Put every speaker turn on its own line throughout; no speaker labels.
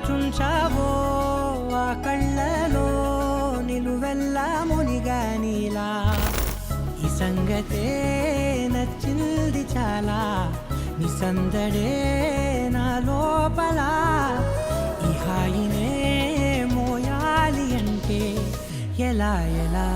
చుంచావో ఆ కళ్ళలో నిలువెల్లా మునిగానిలా ఈ సంగతే నచ్చింది చాలా నిసందడే నా లోపల ఈ హాయినే మోయాలి అంటే ఎలా ఎలా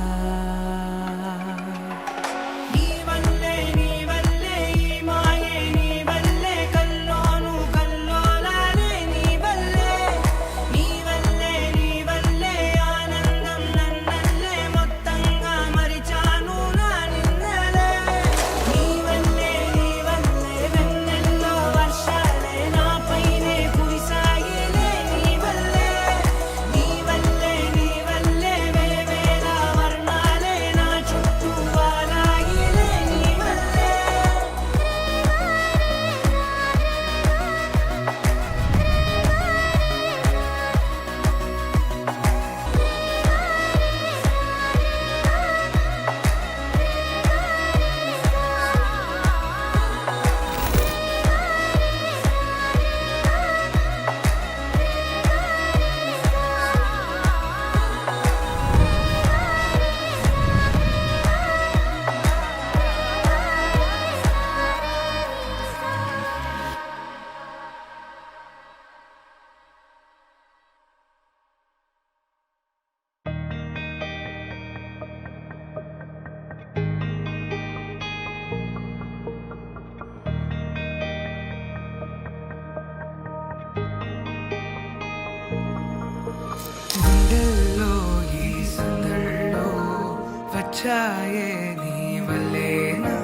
వచ్చాయే నీ వల్లేనా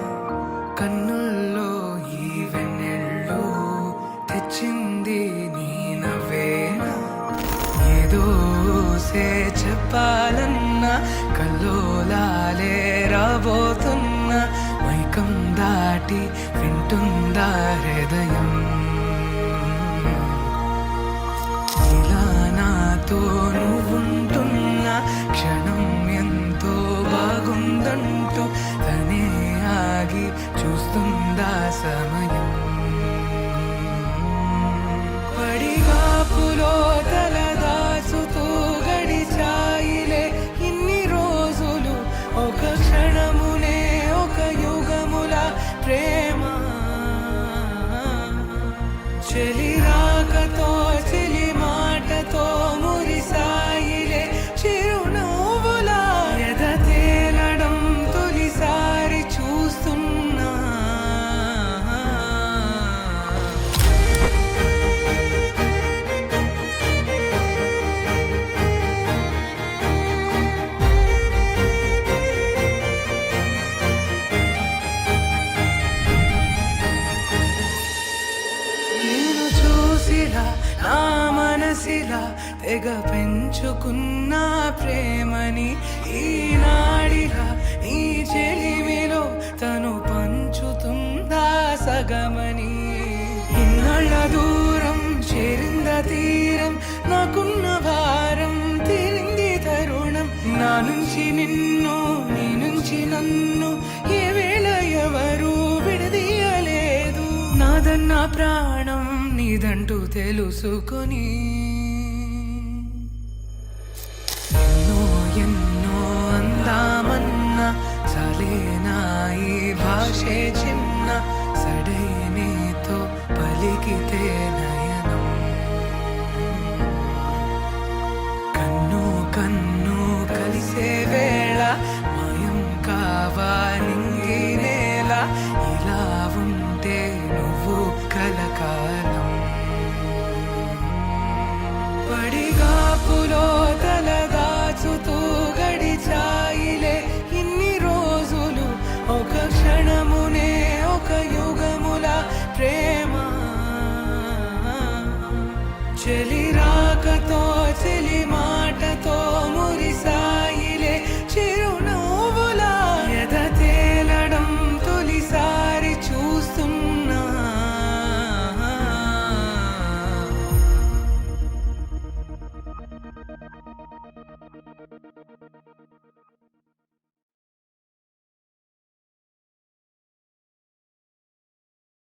కన్నుల్లో ఈ వెన్నెళ్ళు తెచ్చింది నీ నవ్వేనా ఏదో చెప్పాలన్నా కల్లోలాలే రాబోతున్నా మైకం దాటి వింటుందా హృదయం ఇలా నాతో నువ్వుంటున్నా క్షణం ఎంతో బాగుందంటూ తనే ఆగి చూస్తుందా సమయం పడిగాపులో తలదాచుతూ గడిచాయిలే ఇన్ని రోజులు ఒక క్షణమునే ఒక యుగముల ప్రేమ చెలి రాకతో చెలి మాటతో మురిసాయిలే చిరునవ్వులా ఎద తేలడం తొలిసారి చూస్తున్నా నేను చూసిలా నా మనసిలా తెగ పెంచుకున్న ప్రేమని ఈనాడిలా ఈ చెలిమిలో తను పంచుతుందా సగమని ఇన్నాళ్ళ దూరం చేరింద తీరం నాకున్న భారం తీరింది తరుణం నా నుంచి నిన్ను నీ నుంచి నన్ను ఏ వేళ ఎవరు విడదీయలేదు నాదన్న ప్రాణం నీదంటూ తెలుసుకొని ఎన్నో ఎన్నో అందామన్నా చాలేనా ఈ భాషే చిన్న సడైనేతో పలికితే నయనం కన్ను కన్ను కలిసే వేళ మాయం కావా నింగి నేల ఇలా ఉంటే నువ్వు కలకాలం పడిగాపులో తలదాచుతూ చెలి రాకతో